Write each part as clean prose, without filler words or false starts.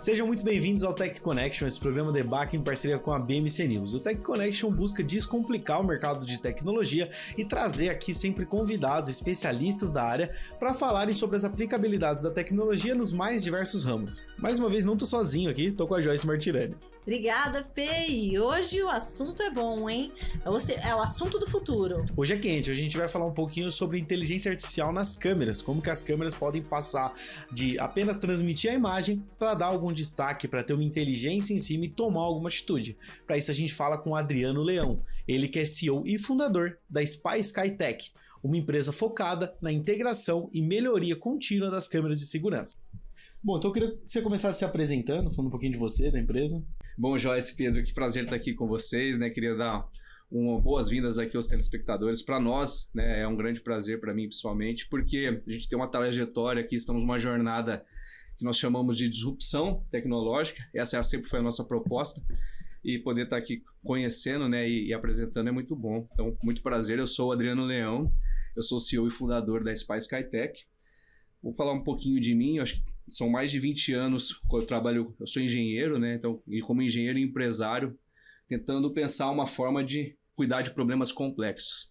Sejam muito bem-vindos ao Tech Connection, esse programa debate em parceria com a BMC News. O Tech Connection busca descomplicar o mercado de tecnologia e trazer aqui sempre convidados, especialistas da área, para falarem sobre as aplicabilidades da tecnologia nos mais diversos ramos. Mais uma vez, não tô sozinho aqui, tô com a Joyce Martirani. Obrigada, Fê. E hoje o assunto é bom, hein? É o assunto do futuro. Hoje é quente, hoje a gente vai falar um pouquinho sobre inteligência artificial nas câmeras, como que as câmeras podem passar de apenas transmitir a imagem para dar algum destaque, para ter uma inteligência em cima e tomar alguma atitude. Para isso a gente fala com o Adriano Leão, ele que é CEO e fundador da Spy Skytech, uma empresa focada na integração e melhoria contínua das câmeras de segurança. Bom, então eu queria que você começasse se apresentando, falando um pouquinho de você, da empresa. Bom, Joyce, Pedro, que prazer estar aqui com vocês, né? Queria dar boas-vindas aqui aos telespectadores. Para nós, né, é um grande prazer para mim, pessoalmente, porque a gente tem uma trajetória aqui, estamos numa jornada que nós chamamos de disrupção tecnológica. Essa sempre foi a nossa proposta. E poder estar aqui conhecendo, né, e apresentando é muito bom. Então, muito prazer. Eu sou o Adriano Leão, eu sou o CEO e fundador da Spy Skytech. Vou falar um pouquinho de mim. Eu acho que são mais de 20 anos que eu trabalho, eu sou engenheiro, né? Então, e como engenheiro e empresário, tentando pensar uma forma de cuidar de problemas complexos.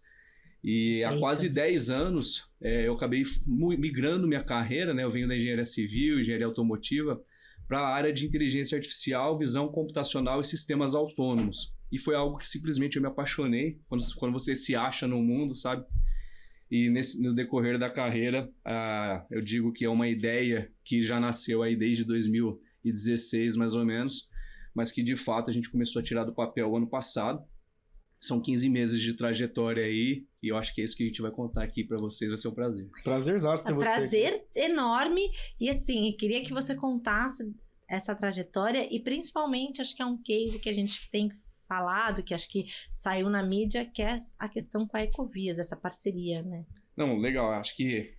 E há quase 10 anos, eu acabei migrando minha carreira, né? Eu venho da engenharia civil, engenharia automotiva, para a área de inteligência artificial, visão computacional e sistemas autônomos. E foi algo que simplesmente eu me apaixonei, quando você se acha no mundo, sabe? E no decorrer da carreira, eu digo que é uma ideia que já nasceu aí desde 2016, mais ou menos, mas que de fato a gente começou a tirar do papel ano passado. São 15 meses de trajetória aí, e eu acho que é isso que a gente vai contar aqui para vocês, vai ser um prazer. Prazerzaço ter você. Prazer enorme, e assim, eu queria que você contasse essa trajetória, e principalmente, acho que é um case que a gente tem falado, que acho que saiu na mídia, que é a questão com a Ecovias, essa parceria, né? Não, legal, acho que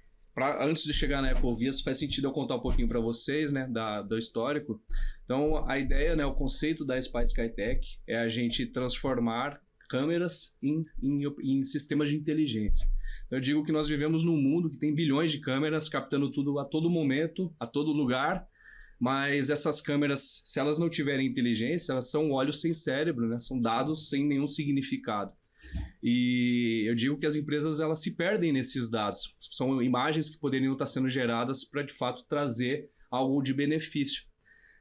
antes de chegar na Ecovias, faz sentido eu contar um pouquinho para vocês, né, do histórico. Então, a ideia, né, o conceito da Spy Skytech é a gente transformar câmeras em sistemas de inteligência. Eu digo que nós vivemos num mundo que tem bilhões de câmeras captando tudo a todo momento, a todo lugar, mas essas câmeras, se elas não tiverem inteligência, elas são olhos sem cérebro, né? São dados sem nenhum significado. E eu digo que as empresas elas se perdem nesses dados. São imagens que poderiam estar sendo geradas para, de fato, trazer algo de benefício.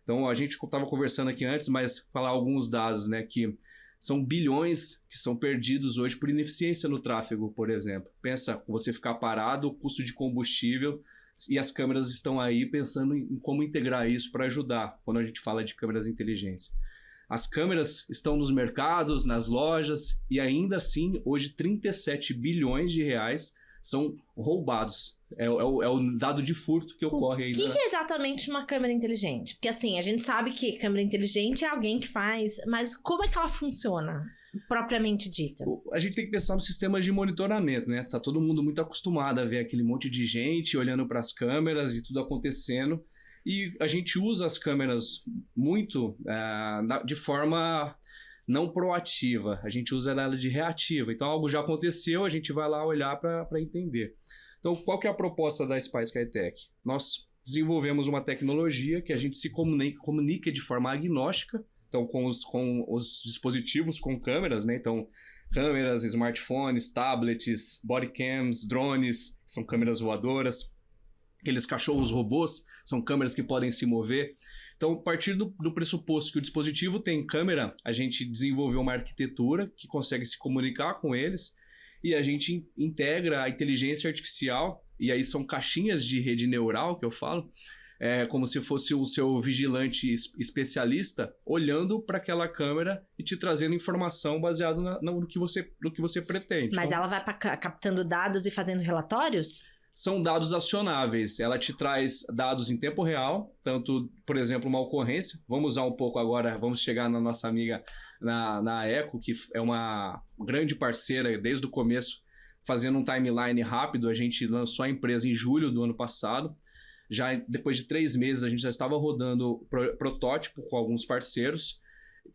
Então, a gente estava conversando aqui antes, mas falar alguns dados, né? Que são bilhões que são perdidos hoje por ineficiência no tráfego, por exemplo. Pensa, você ficar parado, o custo de combustível, e as câmeras estão aí pensando em como integrar isso para ajudar, quando a gente fala de câmeras inteligentes. As câmeras estão nos mercados, nas lojas, e ainda assim, hoje 37 bilhões de reais são roubados. É o dado de furto que ocorre aí. O que é exatamente uma câmera inteligente? Porque assim, a gente sabe que câmera inteligente é alguém que faz, mas como é que ela funciona, propriamente dita? A gente tem que pensar nos sistemas de monitoramento, né? Tá todo mundo muito acostumado a ver aquele monte de gente olhando para as câmeras e tudo acontecendo. E a gente usa as câmeras muito de forma não proativa, a gente usa ela de reativa. Então, algo já aconteceu, a gente vai lá olhar para entender. Então, qual que é a proposta da Spy Skytech? Nós desenvolvemos uma tecnologia que a gente se comunica de forma agnóstica, então com os dispositivos com câmeras, né? Então, câmeras, smartphones, tablets, bodycams, drones, são câmeras voadoras. Aqueles cachorros robôs são câmeras que podem se mover. Então, a partir do pressuposto que o dispositivo tem câmera, a gente desenvolveu uma arquitetura que consegue se comunicar com eles e a gente integra a inteligência artificial, e aí são caixinhas de rede neural que eu falo, como se fosse o seu vigilante especialista olhando para aquela câmera e te trazendo informação baseada no que você pretende. Mas então, ela vai captando dados e fazendo relatórios? São dados acionáveis, ela te traz dados em tempo real, tanto, por exemplo, uma ocorrência. Vamos usar um pouco agora, vamos chegar na nossa amiga na Eco, que é uma grande parceira desde o começo, fazendo um timeline rápido. A gente lançou a empresa em julho do ano passado. Já depois de 3 meses a gente já estava rodando protótipo com alguns parceiros.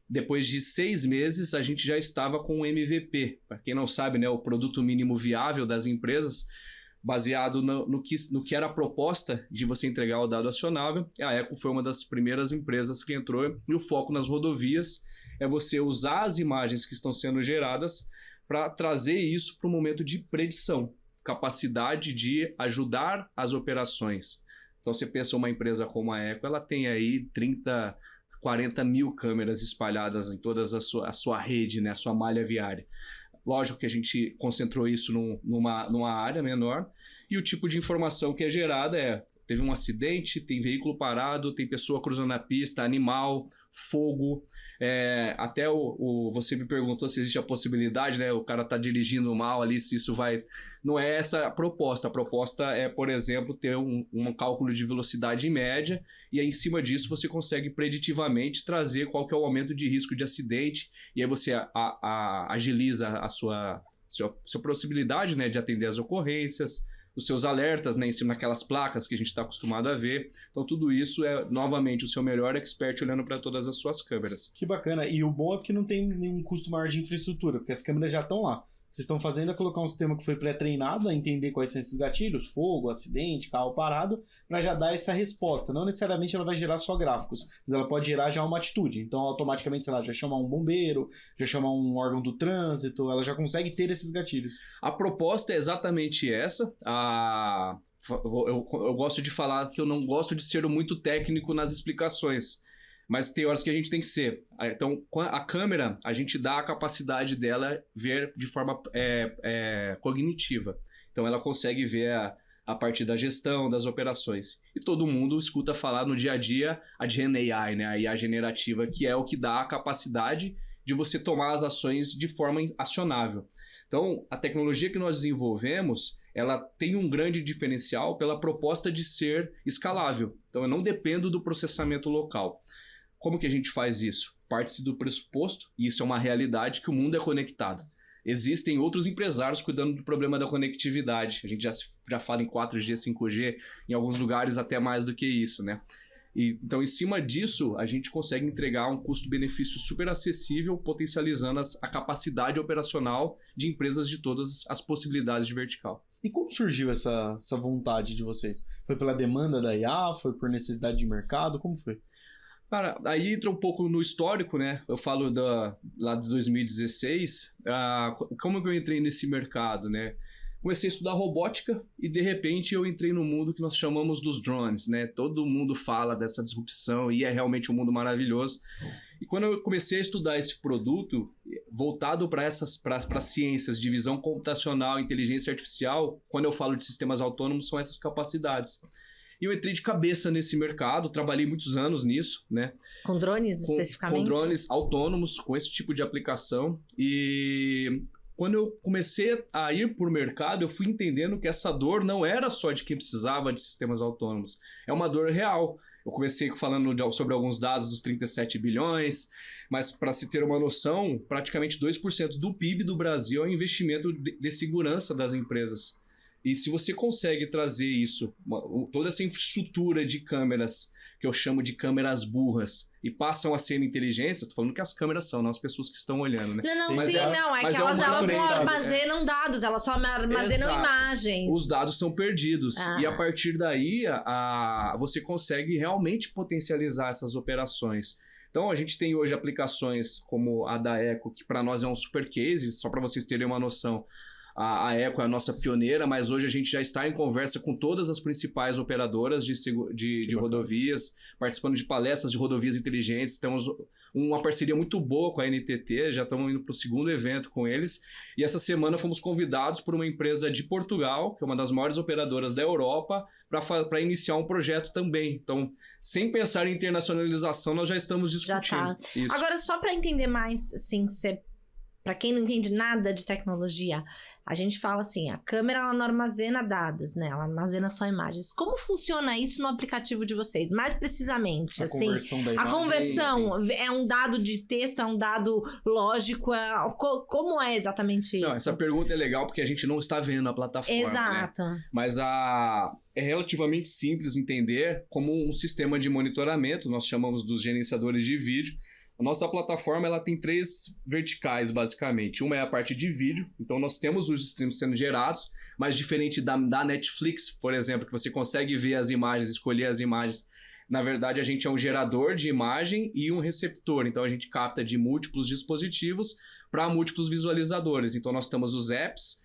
Depois de 6 meses a gente já estava com o MVP. Para quem não sabe, né, o produto mínimo viável das empresas. baseado no que era a proposta de você entregar o dado acionável. A Eco foi uma das primeiras empresas que entrou, e o foco nas rodovias é você usar as imagens que estão sendo geradas para trazer isso para o momento de predição, capacidade de ajudar as operações. Então, você pensa uma empresa como a Eco, ela tem aí 30, 40 mil câmeras espalhadas em toda a sua rede, né, a sua malha viária. Lógico que a gente concentrou isso numa área menor, e o tipo de informação que é gerada teve um acidente, tem veículo parado, tem pessoa cruzando a pista, animal, fogo. Até você me perguntou se existe a possibilidade, né? O cara tá dirigindo mal ali, se isso vai... Não é essa a proposta. A proposta é, por exemplo, ter um cálculo de velocidade média, e aí, em cima disso, você consegue preditivamente trazer qual que é o aumento de risco de acidente, e aí você agiliza a sua possibilidade, né, de atender as ocorrências, os seus alertas, né, em cima daquelas placas que a gente está acostumado a ver. Então, tudo isso é, novamente, o seu melhor expert olhando para todas as suas câmeras. Que bacana. E o bom é porque não tem nenhum custo maior de infraestrutura, porque as câmeras já estão lá. Vocês estão fazendo é colocar um sistema que foi pré-treinado a entender quais são esses gatilhos, fogo, acidente, carro parado, para já dar essa resposta. Não necessariamente ela vai gerar só gráficos, mas ela pode gerar já uma atitude. Então, automaticamente, sei lá, já chama um bombeiro, já chama um órgão do trânsito, ela já consegue ter esses gatilhos. A proposta é exatamente essa. Eu gosto de falar que eu não gosto de ser muito técnico nas explicações, mas tem horas que a gente tem que ser. Então, a câmera, a gente dá a capacidade dela ver de forma cognitiva. Então, ela consegue ver a partir da gestão, das operações. E todo mundo escuta falar no dia a dia a Gen AI, né? A IA generativa, que é o que dá a capacidade de você tomar as ações de forma acionável. Então, a tecnologia que nós desenvolvemos, ela tem um grande diferencial pela proposta de ser escalável. Então, eu não dependo do processamento local. Como que a gente faz isso? Parte-se do pressuposto, e isso é uma realidade, que o mundo é conectado. Existem outros empresários cuidando do problema da conectividade. A gente já fala em 4G, 5G, em alguns lugares até mais do que isso, né? Então, em cima disso, a gente consegue entregar um custo-benefício super acessível, potencializando a capacidade operacional de empresas de todas as possibilidades de vertical. E como surgiu essa vontade de vocês? Foi pela demanda da IA? Foi por necessidade de mercado? Como foi? Cara, aí entra um pouco no histórico, né? Eu falo lá de 2016, como que eu entrei nesse mercado, né? Comecei a estudar robótica e, de repente, eu entrei no mundo que nós chamamos dos drones, né? Todo mundo fala dessa disrupção e é realmente um mundo maravilhoso. E quando eu comecei a estudar esse produto, voltado para ciências de visão computacional, inteligência artificial, quando eu falo de sistemas autônomos, são essas capacidades. E eu entrei de cabeça nesse mercado, trabalhei muitos anos nisso, né? Com drones, especificamente? Com drones autônomos, com esse tipo de aplicação. E quando eu comecei a ir por mercado, eu fui entendendo que essa dor não era só de quem precisava de sistemas autônomos. É uma dor real. Eu comecei falando sobre alguns dados dos 37 bilhões, mas para se ter uma noção, praticamente 2% do PIB do Brasil é um investimento de segurança das empresas. E se você consegue trazer isso, toda essa infraestrutura de câmeras, que eu chamo de câmeras burras, e passam a ser inteligência, eu tô falando que as câmeras são, não as pessoas que estão olhando, né? Não, é que elas não armazenam dados, elas só armazenam imagens. Os dados são perdidos. E a partir daí, você consegue realmente potencializar essas operações. Então, a gente tem hoje aplicações como a da Eco, que para nós é um super case, só para vocês terem uma noção. A Eco é a nossa pioneira, mas hoje a gente já está em conversa com todas as principais operadoras de rodovias, participando de palestras de rodovias inteligentes. Temos uma parceria muito boa com a NTT, já estamos indo para o segundo evento com eles. E essa semana fomos convidados por uma empresa de Portugal, que é uma das maiores operadoras da Europa, para iniciar um projeto também. Então, sem pensar em internacionalização, nós já estamos discutindo. Já tá. Isso. Agora, só para entender mais, assim, para quem não entende nada de tecnologia, a gente fala assim, a câmera ela não armazena dados, né? Ela armazena só imagens. Como funciona isso no aplicativo de vocês? Mais precisamente, assim, conversão da imagem. A conversão sim. É um dado de texto, é um dado lógico, como é exatamente isso? Não, essa pergunta é legal porque a gente não está vendo a plataforma, Exato. Né? Mas é relativamente simples entender como um sistema de monitoramento, nós chamamos dos gerenciadores de vídeo. A nossa plataforma ela tem 3 verticais, basicamente. Uma é a parte de vídeo, então nós temos os streams sendo gerados, mas diferente da Netflix, por exemplo, que você consegue ver as imagens, escolher as imagens. Na verdade, a gente é um gerador de imagem e um receptor, então a gente capta de múltiplos dispositivos para múltiplos visualizadores. Então nós temos os apps,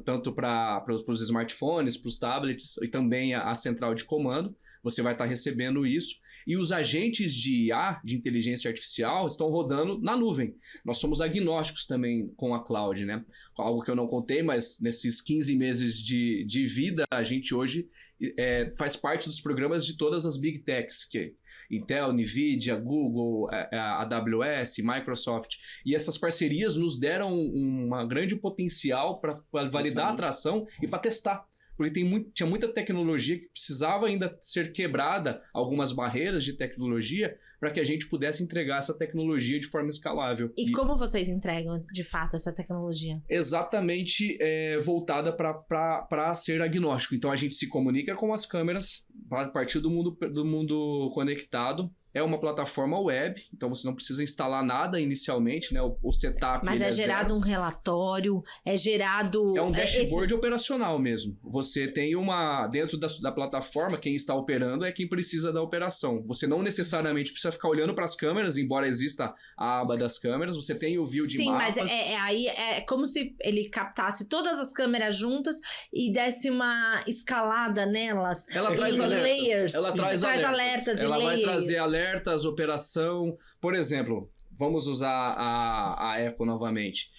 tanto para os smartphones, para os tablets e também a central de comando. Você vai estar recebendo isso. E os agentes de IA, de inteligência artificial, estão rodando na nuvem. Nós somos agnósticos também com a cloud, né? Algo que eu não contei, mas nesses 15 meses de vida, a gente hoje faz parte dos programas de todas as Big Techs, que Intel, NVIDIA, Google, AWS, Microsoft. E essas parcerias nos deram um grande potencial para validar a atração e para testar. Porque tinha muita tecnologia que precisava ainda ser quebrada, algumas barreiras de tecnologia, para que a gente pudesse entregar essa tecnologia de forma escalável. E como vocês entregam, de fato, essa tecnologia? Exatamente voltada para ser agnóstico. Então, a gente se comunica com as câmeras a partir do mundo conectado. É uma plataforma web, então você não precisa instalar nada inicialmente, né? O setup... Mas é gerado um relatório, é gerado... É um dashboard operacional mesmo. Você tem dentro da plataforma, quem está operando é quem precisa da operação. Você não necessariamente precisa ficar olhando para as câmeras, embora exista a aba das câmeras, você tem o view de mapas. Sim, mas aí é como se ele captasse todas as câmeras juntas e desse uma escalada nelas. Ela traz alertas. Layers. Ela traz alertas. Ela vai trazer alertas, operação. Por exemplo, vamos usar a Echo novamente.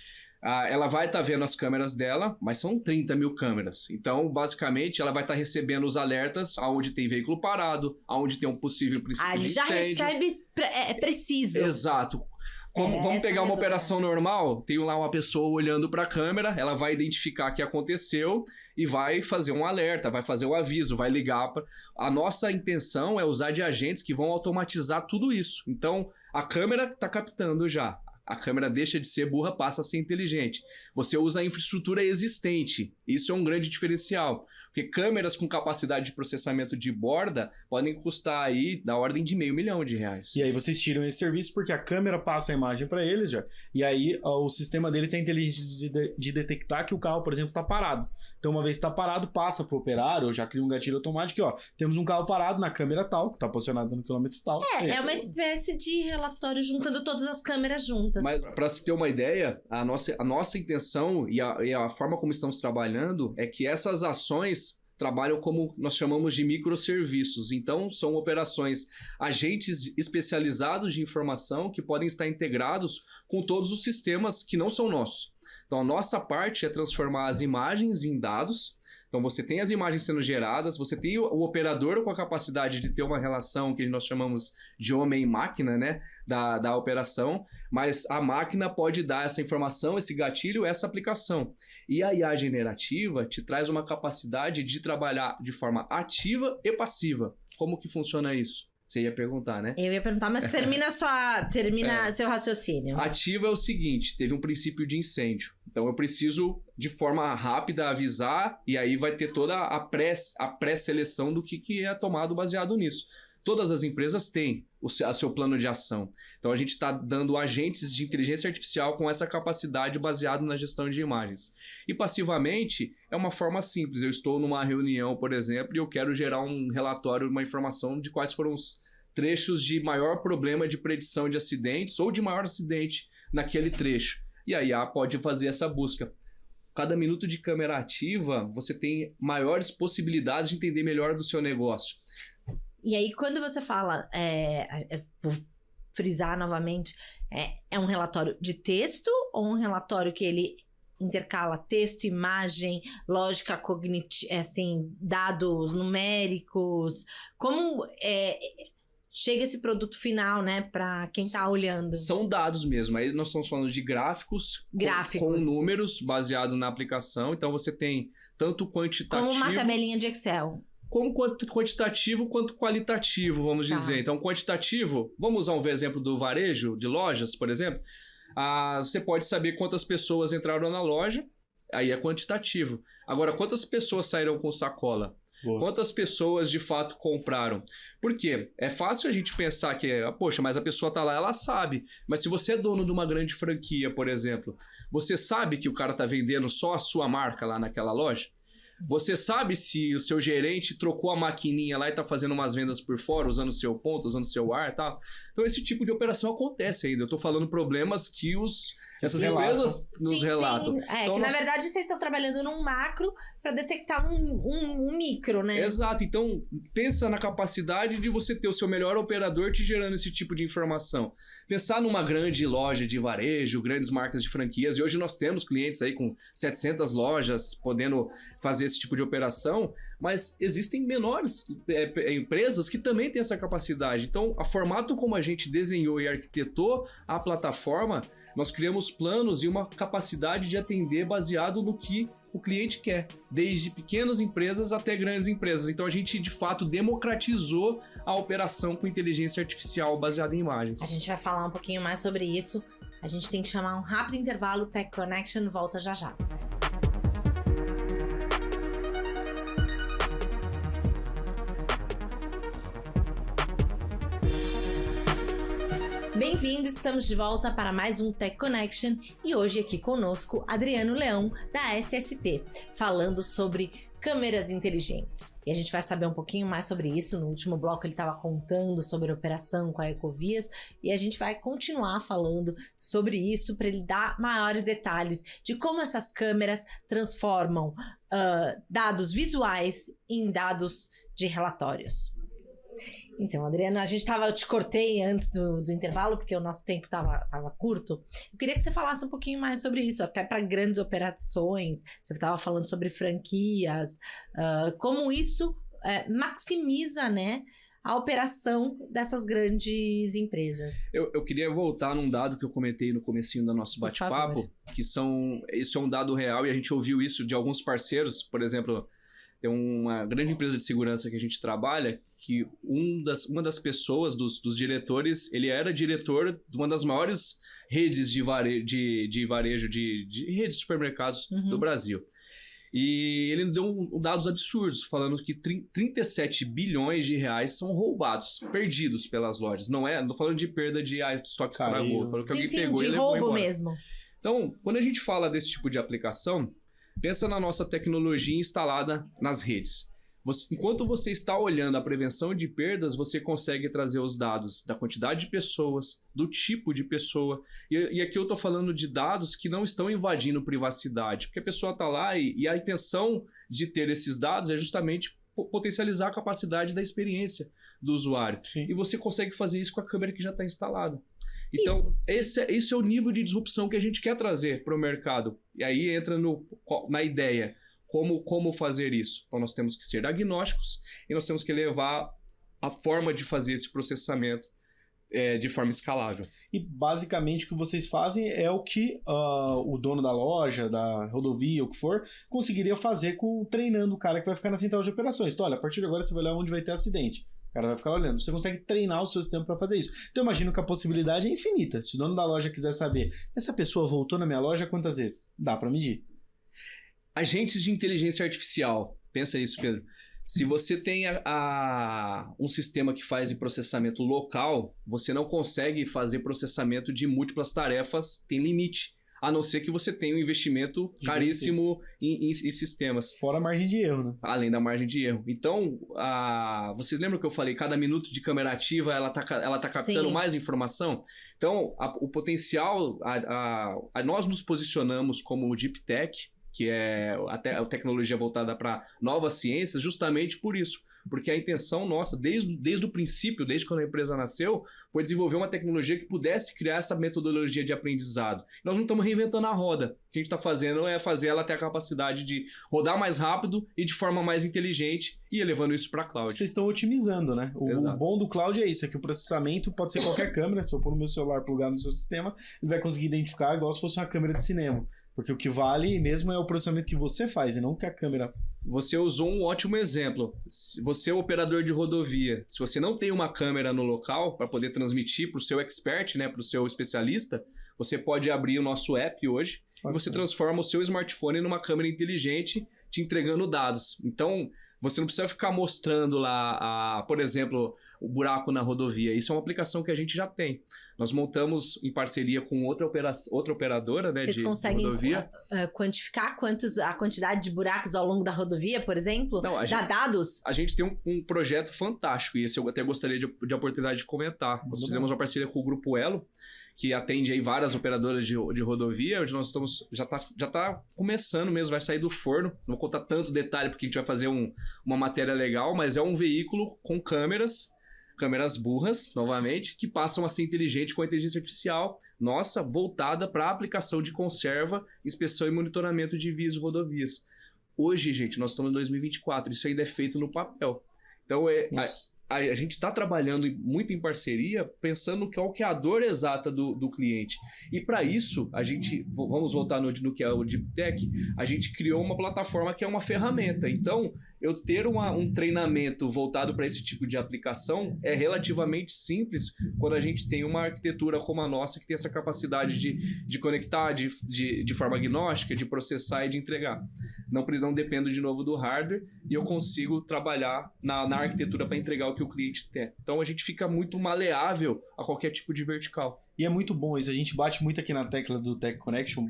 Ela vai estar vendo as câmeras dela, mas são 30 mil câmeras. Então, basicamente, ela vai estar recebendo os alertas aonde tem veículo parado, aonde tem um possível princípio de incêndio. Já recebe preciso. Exato. Vamos pegar uma operação normal, tem lá uma pessoa olhando para a câmera, ela vai identificar o que aconteceu e vai fazer um alerta, vai fazer um aviso, vai ligar. A nossa intenção é usar de agentes que vão automatizar tudo isso. Então, a câmera está captando já. A câmera deixa de ser burra, passa a ser inteligente. Você usa a infraestrutura existente. Isso é um grande diferencial. Porque câmeras com capacidade de processamento de borda podem custar aí da ordem de R$500 mil. E aí vocês tiram esse serviço porque a câmera passa a imagem para eles já. E aí o sistema deles é inteligente de detectar que o carro, por exemplo, está parado. Então uma vez que está parado, passa para o operário, ou já cria um gatilho automático. Ó, temos um carro parado na câmera tal, que está posicionado no quilômetro tal. É uma espécie de relatório juntando todas as câmeras juntas. Mas para se ter uma ideia, a nossa intenção e a forma como estamos trabalhando é que essas ações trabalham como nós chamamos de microserviços. Então, são operações, agentes especializados de informação que podem estar integrados com todos os sistemas que não são nossos. Então, a nossa parte é transformar as imagens em dados. Então, você tem as imagens sendo geradas, você tem o operador com a capacidade de ter uma relação que nós chamamos de homem e máquina, né? Da operação, mas a máquina pode dar essa informação, esse gatilho, essa aplicação. E a IA generativa te traz uma capacidade de trabalhar de forma ativa e passiva. Como que funciona isso? Você ia perguntar, né? Eu ia perguntar, mas termina seu raciocínio. Ativa é o seguinte, teve um princípio de incêndio. Então eu preciso, de forma rápida, avisar, e aí vai ter toda a pré-seleção do que é tomado baseado nisso. Todas as empresas têm o seu plano de ação. Então, a gente está dando agentes de inteligência artificial com essa capacidade baseada na gestão de imagens. E passivamente, é uma forma simples. Eu estou numa reunião, por exemplo, e eu quero gerar um relatório, uma informação de quais foram os trechos de maior problema de predição de acidentes ou de maior acidente naquele trecho. E a IA pode fazer essa busca. Cada minuto de câmera ativa, você tem maiores possibilidades de entender melhor do seu negócio. E aí, quando você fala, vou frisar novamente, é um relatório de texto ou um relatório que ele intercala texto, imagem, lógica cognitiva, assim, dados numéricos? Como chega esse produto final, né, para quem está olhando? São dados mesmo. Aí nós estamos falando de gráficos. Com números baseados na aplicação. Então, você tem tanto quantitativo... Como uma tabelinha de Excel. Como quantitativo quanto qualitativo, vamos dizer. Então, quantitativo, vamos usar um exemplo do varejo, de lojas, por exemplo. Você pode saber quantas pessoas entraram na loja, aí é quantitativo. Agora, quantas pessoas saíram com sacola? Boa. Quantas pessoas de fato compraram? Por quê? É fácil a gente pensar que, poxa, mas a pessoa tá lá, ela sabe. Mas se você é dono de uma grande franquia, por exemplo, você sabe que o cara tá vendendo só a sua marca lá naquela loja? Você sabe se o seu gerente trocou a maquininha lá e tá fazendo umas vendas por fora, usando o seu ponto, usando o seu ar e tal? Então esse tipo de operação acontece ainda. Eu tô falando problemas que essas empresas nos relatam. Sim. Então, que na verdade vocês estão trabalhando num macro para detectar um micro, né? Exato. Então, pensa na capacidade de você ter o seu melhor operador te gerando esse tipo de informação. Pensar numa grande loja de varejo, grandes marcas de franquias, e hoje nós temos clientes aí com 700 lojas podendo fazer esse tipo de operação, mas existem menores empresas que também têm essa capacidade. Então, a formato como a gente desenhou e arquitetou a plataforma, nós criamos planos e uma capacidade de atender baseado no que o cliente quer, desde pequenas empresas até grandes empresas. Então a gente, de fato, democratizou a operação com inteligência artificial baseada em imagens. A gente vai falar um pouquinho mais sobre isso. A gente tem que chamar um rápido intervalo. Tech Connection volta já já. Bem-vindos, estamos de volta para mais um Tech Connection e hoje aqui conosco Adriano Leão da SST, falando sobre câmeras inteligentes. E a gente vai saber um pouquinho mais sobre isso. No último bloco ele estava contando sobre a operação com a Ecovias e a gente vai continuar falando sobre isso para ele dar maiores detalhes de como essas câmeras transformam dados visuais em dados de relatórios. Então, Adriano, eu te cortei antes do intervalo, porque o nosso tempo estava curto. Eu queria que você falasse um pouquinho mais sobre isso, até para grandes operações. Você estava falando sobre franquias, como isso maximiza, né, a operação dessas grandes empresas. Eu queria voltar num dado que eu comentei no comecinho do nosso bate-papo, isso é um dado real e a gente ouviu isso de alguns parceiros, por exemplo. Tem uma grande empresa de segurança que a gente trabalha, que uma das pessoas, dos diretores, ele era diretor de uma das maiores redes de varejo de redes de supermercados do Brasil. E ele deu dados absurdos, falando que 37 bilhões de reais são roubados, perdidos pelas lojas. Não tô falando de perda de estoque estragou, tô falando que alguém pegou e levou embora. Roubo mesmo. Então, quando a gente fala desse tipo de aplicação, pensa na nossa tecnologia instalada nas redes. Enquanto você está olhando a prevenção de perdas, você consegue trazer os dados da quantidade de pessoas, do tipo de pessoa. E aqui eu estou falando de dados que não estão invadindo privacidade, porque a pessoa está lá e a intenção de ter esses dados é justamente potencializar a capacidade da experiência do usuário. Sim. E você consegue fazer isso com a câmera que já está instalada. Então, esse é o nível de disrupção que a gente quer trazer para o mercado. E aí entra na ideia, como fazer isso. Então, nós temos que ser agnósticos e nós temos que levar a forma de fazer esse processamento de forma escalável. E, basicamente, o que vocês fazem é o que o dono da loja, da rodovia, o que for, conseguiria fazer treinando o cara que vai ficar na central de operações. Então, olha, a partir de agora você vai olhar onde vai ter acidente. O cara vai ficar olhando. Você consegue treinar o seu sistema para fazer isso. Então, eu imagino que a possibilidade é infinita. Se o dono da loja quiser saber, essa pessoa voltou na minha loja quantas vezes? Dá para medir. Agentes de inteligência artificial. Pensa isso, Pedro. Se você tem um sistema que faz processamento local, você não consegue fazer processamento de múltiplas tarefas, tem limite. A não ser que você tenha um investimento caríssimo em sistemas. Fora a margem de erro, né? Além da margem de erro. Então, vocês lembram que eu falei, cada minuto de câmera ativa, ela tá captando mais informação? Então, o potencial, nós nos posicionamos como Deep Tech, que é a tecnologia voltada para novas ciências, justamente por isso. Porque a intenção nossa, desde o princípio, desde quando a empresa nasceu, foi desenvolver uma tecnologia que pudesse criar essa metodologia de aprendizado. Nós não estamos reinventando a roda. O que a gente está fazendo é fazer ela ter a capacidade de rodar mais rápido e de forma mais inteligente e elevando isso para a cloud. Vocês estão otimizando, né? O bom do cloud é isso, é que o processamento pode ser qualquer câmera. Se eu pôr o meu celular plugado no seu sistema, ele vai conseguir identificar igual se fosse uma câmera de cinema. Porque o que vale mesmo é o processamento que você faz e não que a câmera... Você usou um ótimo exemplo. Você é o operador de rodovia. Se você não tem uma câmera no local para poder transmitir para o seu expert, né, para o seu especialista, você pode abrir o nosso app hoje e você transforma o seu smartphone numa câmera inteligente te entregando dados. Então, Você não precisa ficar mostrando lá, por exemplo, o buraco na rodovia. Isso é uma aplicação que a gente já tem. Nós montamos em parceria com outra operadora, né, Vocês de conseguem rodovia. quantificar a quantidade de buracos ao longo da rodovia, por exemplo? Não, Dá dados? A gente tem um projeto fantástico, e esse eu até gostaria de oportunidade de comentar. Nós fizemos uma parceria com o Grupo Elo, que atende aí várias operadoras de rodovia, onde nós estamos, já tá começando mesmo, vai sair do forno. Não vou contar tanto detalhe, porque a gente vai fazer uma matéria legal, mas é um veículo com câmeras burras, novamente, que passam a ser inteligente com a inteligência artificial, nossa, voltada para a aplicação de conserva, inspeção e monitoramento de vias e rodovias. Hoje, gente, nós estamos em 2024, isso ainda é feito no papel. Então, a gente está trabalhando muito em parceria, pensando qual que é a dor exata do cliente. E para isso, a gente, vamos voltar no que é o Deep Tech, a gente criou uma plataforma que é uma ferramenta. Então, eu ter um treinamento voltado para esse tipo de aplicação é relativamente simples quando a gente tem uma arquitetura como a nossa, que tem essa capacidade de conectar de forma agnóstica, de processar e de entregar. Não dependo de novo do hardware e eu consigo trabalhar na arquitetura para entregar o que o cliente quer. Então a gente fica muito maleável a qualquer tipo de vertical. E é muito bom isso, a gente bate muito aqui na tecla do Tech Connection.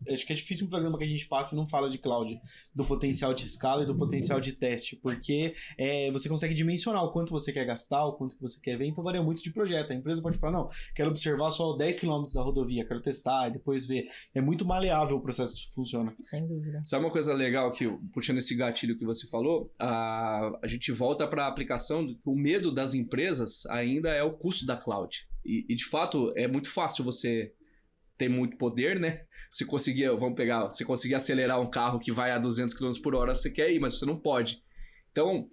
Acho que é difícil um programa que a gente passa e não fala de cloud, do potencial de escala e do potencial de teste, porque você consegue dimensionar o quanto você quer gastar, o quanto que você quer ver, então varia muito de projeto. A empresa pode falar, não, quero observar só 10 km da rodovia, quero testar e depois ver. É muito maleável o processo que funciona. Sem dúvida. Sabe uma coisa legal que, puxando esse gatilho que você falou, a gente volta para a aplicação, o medo das empresas ainda é o custo da cloud. E de fato, é muito fácil você ter muito poder, né? Você conseguir acelerar um carro que vai a 200 km por hora, você quer ir, mas você não pode. Então,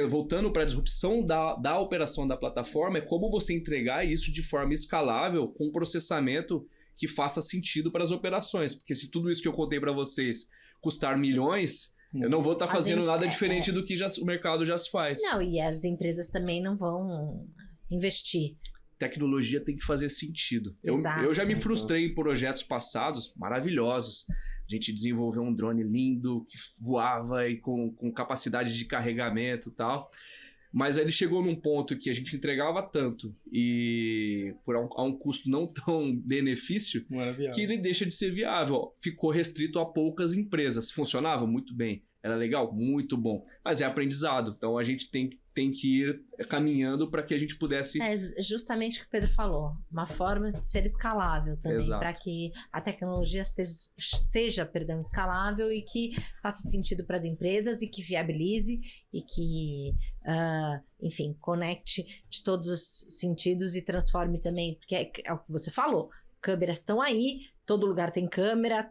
voltando para a disrupção da operação da plataforma, é como você entregar isso de forma escalável, com um processamento que faça sentido para as operações. Porque se tudo isso que eu contei para vocês custar milhões, eu não vou estar fazendo nada diferente do que o mercado já se faz. Não, e as empresas também não vão investir. Tecnologia tem que fazer sentido. Exato, eu já me frustrei em projetos passados maravilhosos. A gente desenvolveu um drone lindo, que voava e com capacidade de carregamento e tal. Mas ele chegou num ponto que a gente entregava tanto e a um custo não tão benefício que ele deixa de ser viável. Ficou restrito a poucas empresas. Funcionava? Muito bem. Era legal? Muito bom. Mas é aprendizado. Então a gente tem que ir caminhando para que a gente pudesse... É justamente o que o Pedro falou. Uma forma de ser escalável também. Para que a tecnologia seja escalável e que faça sentido para as empresas e que viabilize e que, enfim, conecte de todos os sentidos e transforme também. Porque é o que você falou. Câmeras estão aí, todo lugar tem câmera,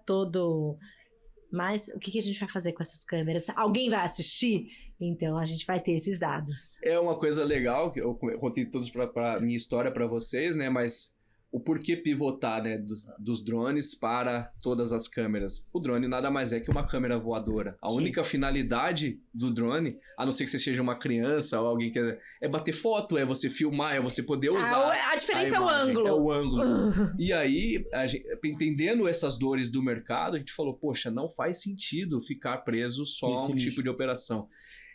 Mas o que a gente vai fazer com essas câmeras? Alguém vai assistir? Então a gente vai ter esses dados. É uma coisa legal, que eu contei todos para minha história para vocês, né? Mas o porquê pivotar, né, dos drones para todas as câmeras? O drone nada mais é que uma câmera voadora. A única finalidade do drone, a não ser que você seja uma criança ou alguém que é bater foto, é você filmar, é você poder usar. A diferença é o ângulo. É o ângulo. E aí, entendendo essas dores do mercado, a gente falou, poxa, não faz sentido ficar preso só a um tipo de operação.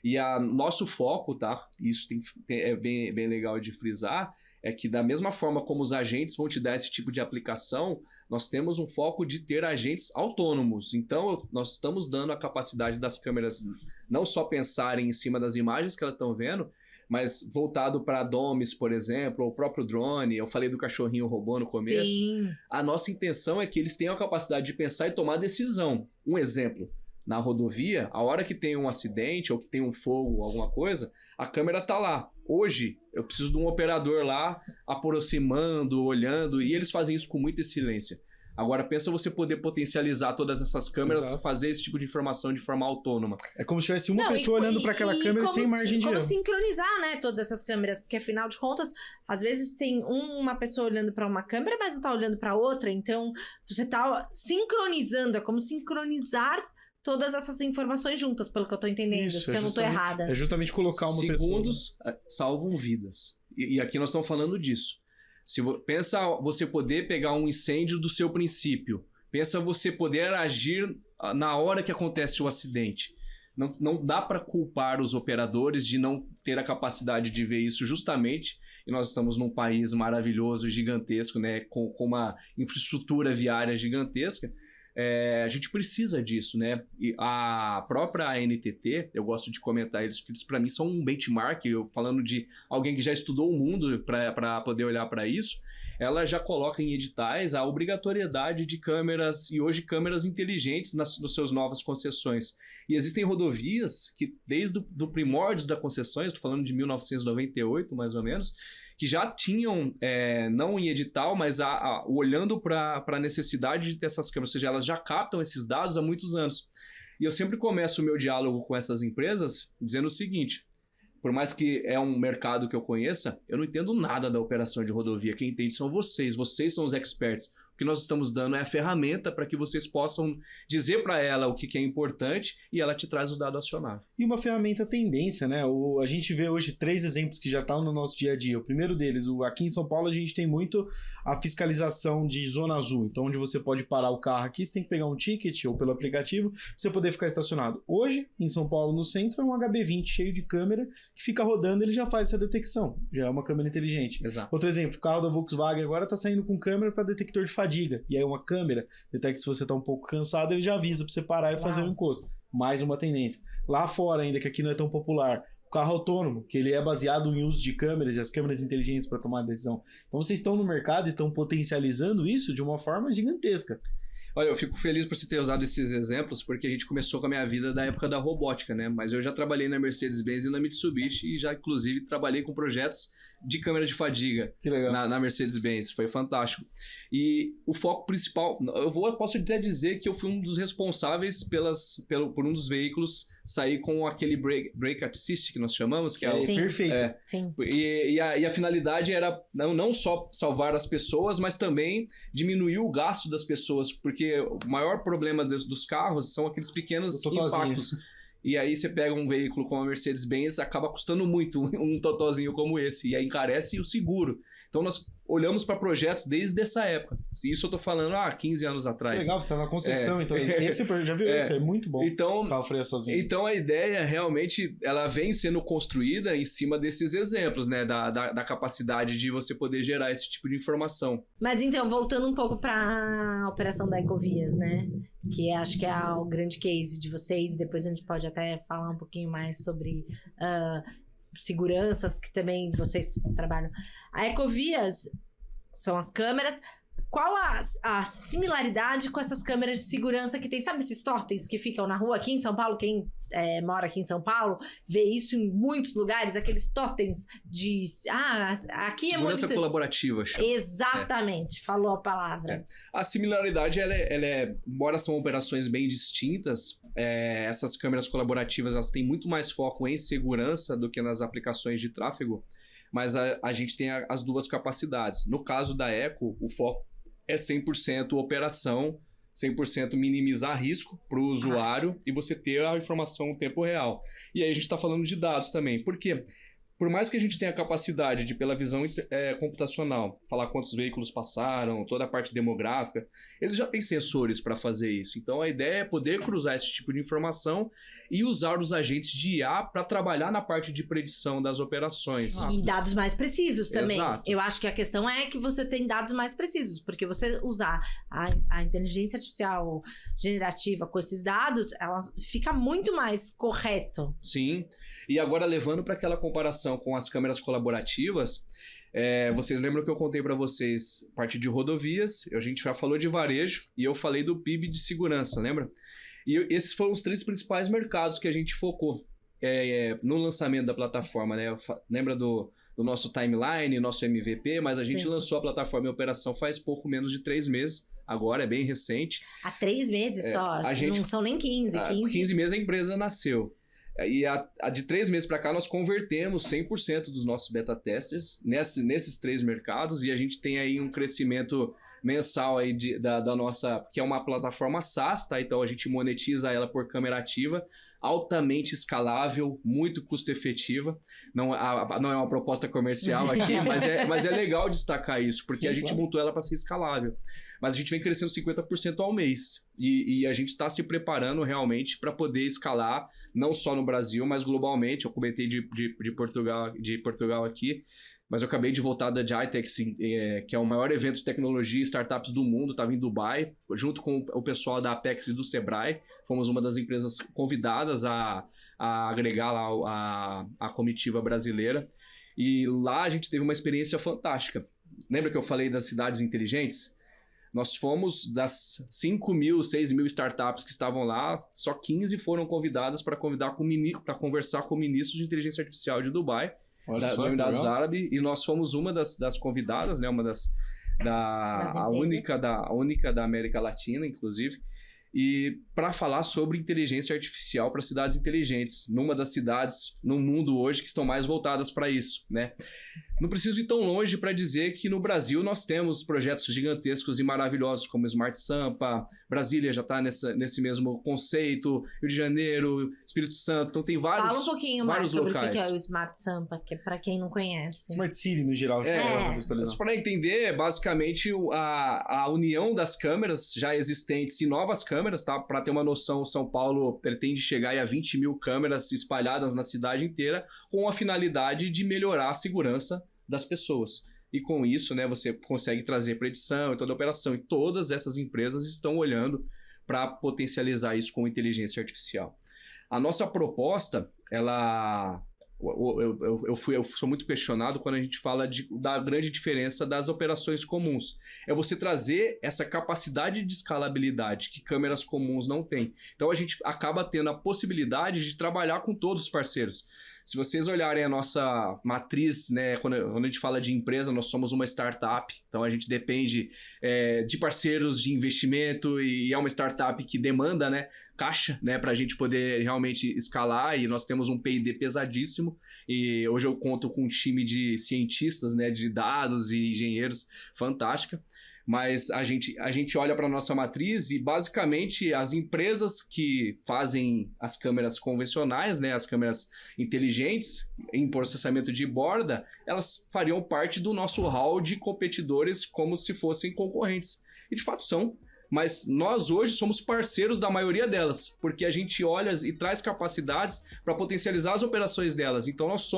E nosso foco, tá? Isso é bem legal de frisar, é que da mesma forma como os agentes vão te dar esse tipo de aplicação, nós temos um foco de ter agentes autônomos. Então, nós estamos dando a capacidade das câmeras não só pensarem em cima das imagens que elas estão vendo, mas voltado para DOMs, por exemplo, ou o próprio drone. Eu falei do cachorrinho robô no começo. Sim. A nossa intenção é que eles tenham a capacidade de pensar e tomar decisão. Um exemplo. Na rodovia, a hora que tem um acidente ou que tem um fogo, alguma coisa, a câmera tá lá. Hoje, eu preciso de um operador lá aproximando, olhando, e eles fazem isso com muita excelência. Agora, pensa você poder potencializar todas essas câmeras, fazer esse tipo de informação de forma autônoma. É como se tivesse uma pessoa olhando para aquela câmera sem margem de erro. Como sincronizar, né, todas essas câmeras, porque afinal de contas, às vezes tem uma pessoa olhando para uma câmera, mas não tá olhando para outra, então você tá sincronizando, é como sincronizar todas essas informações juntas, pelo que eu tô entendendo, se eu não tô errada. É justamente colocar uma pessoa. Segundos salvam vidas. E aqui nós estamos falando disso. Pensa você poder pegar um incêndio do seu princípio. Pensa você poder agir na hora que acontece o acidente. Não dá para culpar os operadores de não ter a capacidade de ver isso justamente, e nós estamos num país maravilhoso, gigantesco, né, com uma infraestrutura viária gigantesca. A gente precisa disso, né? E a própria ANTT, eu gosto de comentar eles, que eles para mim são um benchmark, eu falando de alguém que já estudou o mundo para poder olhar para isso, ela já coloca em editais a obrigatoriedade de câmeras, e hoje câmeras inteligentes nas suas novas concessões. E existem rodovias que desde do primórdios da concessão, estou falando de 1998 mais ou menos, que já tinham, não em edital, mas olhando para a necessidade de ter essas câmeras, ou seja, elas já captam esses dados há muitos anos. E eu sempre começo o meu diálogo com essas empresas dizendo o seguinte: por mais que é um mercado que eu conheça, eu não entendo nada da operação de rodovia. Quem entende são vocês são os experts. O que nós estamos dando é a ferramenta para que vocês possam dizer para ela o que é importante e ela te traz o dado acionável. E uma ferramenta tendência, né? A gente vê hoje 3 exemplos que já estão no nosso dia a dia. O primeiro deles, aqui em São Paulo, a gente tem muito a fiscalização de zona azul. Então, onde você pode parar o carro aqui, você tem que pegar um ticket ou pelo aplicativo para você poder ficar estacionado. Hoje, em São Paulo, no centro, é um HB20 cheio de câmera que fica rodando, ele já faz essa detecção. Já é uma câmera inteligente. Exato. Outro exemplo, o carro da Volkswagen agora está saindo com câmera para detector de fadiga. E aí uma câmera detecta se você está um pouco cansado, ele já avisa para você parar e fazer um encosto. Mais uma tendência. Lá fora ainda, que aqui não é tão popular, o carro autônomo, que ele é baseado em uso de câmeras e as câmeras inteligentes para tomar decisão. Então vocês estão no mercado e estão potencializando isso de uma forma gigantesca. Olha, eu fico feliz por você ter usado esses exemplos, porque a gente começou com a minha vida da época da robótica, né? Mas eu já trabalhei na Mercedes-Benz e na Mitsubishi e já, inclusive, trabalhei com projetos de câmera de fadiga na Mercedes-Benz. Foi fantástico. E o foco principal, posso até dizer que eu fui um dos responsáveis por um dos veículos sair com aquele brake assist que nós chamamos, que é o perfeito. Sim. E a finalidade era não só salvar as pessoas, mas também diminuir o gasto das pessoas, porque o maior problema dos carros são aqueles pequenos impactos. E aí você pega um veículo como a Mercedes-Benz, acaba custando muito um totozinho como esse, e aí encarece o seguro. Então nós olhamos para projetos desde essa época. Isso eu tô falando 15 anos atrás. Legal, você tá na concessão, então esse já viu esse, é muito bom. Então, o carro freia sozinho. Então a ideia realmente, ela vem sendo construída em cima desses exemplos, né, da capacidade de você poder gerar esse tipo de informação. Mas então, voltando um pouco para a operação da Ecovias, né, que acho que é o grande case de vocês, depois a gente pode até falar um pouquinho mais sobre seguranças que também vocês trabalham. A Ecovias são as câmeras. Qual a similaridade com essas câmeras de segurança que tem? Sabe esses totens que ficam na rua aqui em São Paulo? Quem mora aqui em São Paulo vê isso em muitos lugares, aqueles totens de... aqui é muito... Segurança colaborativa. Chama. Exatamente, falou a palavra. A similaridade, embora são operações bem distintas, essas câmeras colaborativas elas têm muito mais foco em segurança do que nas aplicações de tráfego, mas a gente tem as duas capacidades. No caso da Eco, o foco é 100% operação, 100% minimizar risco para o usuário e você ter a informação em tempo real. E aí a gente está falando de dados também. Por quê? Por mais que a gente tenha a capacidade de, pela visão computacional, falar quantos veículos passaram, toda a parte demográfica, eles já têm sensores para fazer isso. Então, a ideia é poder cruzar esse tipo de informação e usar os agentes de IA para trabalhar na parte de predição das operações. E dados mais precisos também. Exato. Eu acho que a questão é que você tem dados mais precisos, porque você usar a inteligência artificial generativa com esses dados, ela fica muito mais correto. Sim. E agora, levando para aquela comparação com as câmeras colaborativas, vocês lembram que eu contei para vocês a parte de rodovias, a gente já falou de varejo e eu falei do PIB de segurança, lembra? E esses foram os 3 principais mercados que a gente focou no lançamento da plataforma, né? Lembra do nosso timeline, nosso MVP, mas a gente lançou a plataforma em operação faz pouco menos de 3 meses. Agora é bem recente. Há 3 meses só, não são nem 15. 15 meses a empresa nasceu. E a de 3 meses para cá nós convertemos 100% dos nossos beta testers nesses 3 mercados e a gente tem aí um crescimento mensal aí da nossa, que é uma plataforma SaaS, tá? Então a gente monetiza ela por câmera ativa altamente escalável, muito custo efetiva. Não é uma proposta comercial aqui, mas é legal destacar isso, porque Sim, a gente claro. montou ela para ser escalável. Mas a gente vem crescendo 50% ao mês. E a gente está se preparando realmente para poder escalar, não só no Brasil, mas globalmente. Eu comentei de Portugal aqui, mas eu acabei de voltar da GITEX, que é o maior evento de tecnologia e startups do mundo, estava em Dubai, junto com o pessoal da Apex e do Sebrae. Fomos uma das empresas convidadas a agregar lá a comitiva brasileira. E lá a gente teve uma experiência fantástica. Lembra que eu falei das cidades inteligentes? Nós fomos das 5.000, 6.000 startups que estavam lá, só 15 foram convidadas para conversar com o ministro de inteligência artificial de Dubai, Olha só, do que Emirados legal. Árabes, e nós fomos uma das convidadas, né? Das A única da América Latina, inclusive, e para falar sobre inteligência artificial para cidades inteligentes, numa das cidades no mundo hoje que estão mais voltadas para isso, né? Não preciso ir tão longe para dizer que no Brasil nós temos projetos gigantescos e maravilhosos como Smart Sampa, Brasília já está nesse mesmo conceito, Rio de Janeiro, Espírito Santo, então tem vários Fala um pouquinho mais vários sobre locais. o que é o Smart Sampa, que é para quem não conhece. Smart City, no geral, Mas para entender, é basicamente a união das câmeras já existentes e novas câmeras, tá? Para ter uma noção, o São Paulo pretende chegar a 20 mil câmeras espalhadas na cidade inteira, com a finalidade de melhorar a segurança das pessoas. E com isso, né, você consegue trazer predição e toda a operação. E todas essas empresas estão olhando para potencializar isso com inteligência artificial. A nossa proposta, ela... Eu sou muito questionado quando a gente fala da grande diferença das operações comuns. É você trazer essa capacidade de escalabilidade que câmeras comuns não têm. Então a gente acaba tendo a possibilidade de trabalhar com todos os parceiros. Se vocês olharem a nossa matriz, né, quando a gente fala de empresa, nós somos uma startup, então a gente depende de parceiros de investimento e é uma startup que demanda, né, caixa, né, para a gente poder realmente escalar, e nós temos um P&D pesadíssimo, e hoje eu conto com um time de cientistas, né, de dados e engenheiros fantástica. Mas a gente olha para a nossa matriz e basicamente as empresas que fazem as câmeras convencionais, né, as câmeras inteligentes em processamento de borda, elas fariam parte do nosso hall de competidores como se fossem concorrentes. E de fato são. Mas nós hoje somos parceiros da maioria delas, porque a gente olha e traz capacidades para potencializar as operações delas. Então nós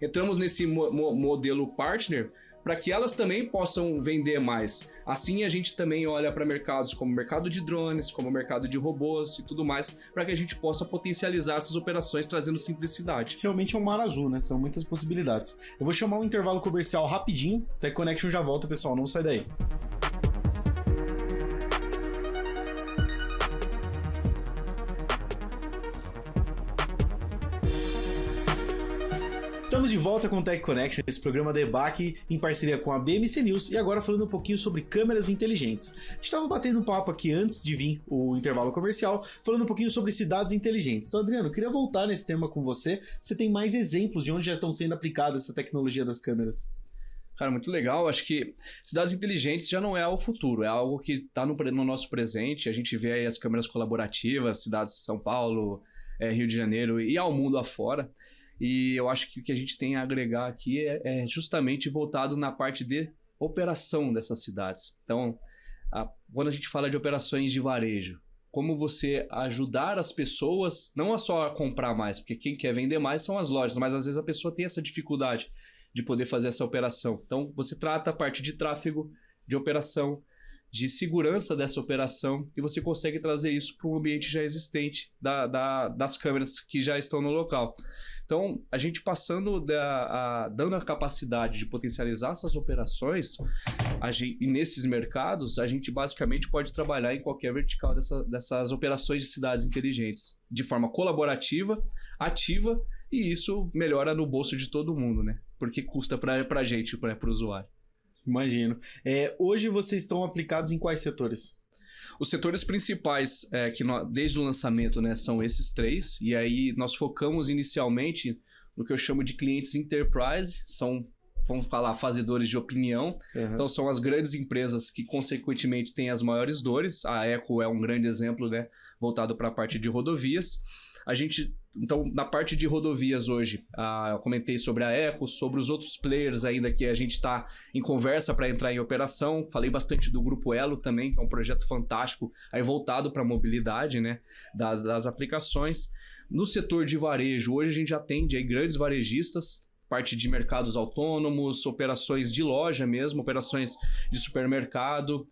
entramos nesse modelo partner para que elas também possam vender mais. Assim a gente também olha para mercados como o mercado de drones, como o mercado de robôs e tudo mais, para que a gente possa potencializar essas operações trazendo simplicidade. Realmente é um mar azul, né? São muitas possibilidades. Eu vou chamar um intervalo comercial rapidinho, Tech Connection já volta, pessoal, não sai daí. Estamos de volta com o Tech Connection, esse programa da EBAC em parceria com a BMC News, e agora falando um pouquinho sobre câmeras inteligentes. A gente estava batendo um papo aqui antes de vir o intervalo comercial, falando um pouquinho sobre cidades inteligentes. Então, Adriano, eu queria voltar nesse tema com você. Você tem mais exemplos de onde já estão sendo aplicadas essa tecnologia das câmeras? Cara, muito legal. Acho que cidades inteligentes já não é o futuro, é algo que está no nosso presente. A gente vê aí as câmeras colaborativas, cidades de São Paulo, Rio de Janeiro e ao mundo afora. E eu acho que o que a gente tem a agregar aqui é justamente voltado na parte de operação dessas cidades. Então, quando a gente fala de operações de varejo, como você ajudar as pessoas, não só a comprar mais, porque quem quer vender mais são as lojas, mas às vezes a pessoa tem essa dificuldade de poder fazer essa operação. Então, você trata a parte de tráfego, de operação, de segurança dessa operação, e você consegue trazer isso para um ambiente já existente das câmeras que já estão no local. Então, a gente dando a capacidade de potencializar essas operações, e nesses mercados, a gente basicamente pode trabalhar em qualquer vertical dessas operações de cidades inteligentes, de forma colaborativa, ativa, e isso melhora no bolso de todo mundo, né? Porque custa para a gente, para o usuário. Imagino. Hoje vocês estão aplicados em quais setores? Os setores principais, desde o lançamento, né, são esses 3. E aí nós focamos inicialmente no que eu chamo de clientes enterprise. São, vamos falar, fazedores de opinião. Uhum. Então são as grandes empresas que, consequentemente, têm as maiores dores. A Eco é um grande exemplo, né, voltado para a parte de rodovias. Então, na parte de rodovias hoje, eu comentei sobre a Eco, sobre os outros players ainda que a gente está em conversa para entrar em operação. Falei bastante do Grupo Elo também, que é um projeto fantástico aí voltado para a mobilidade, né, das aplicações. No setor de varejo, hoje a gente atende aí grandes varejistas, parte de mercados autônomos, operações de loja mesmo, operações de supermercado,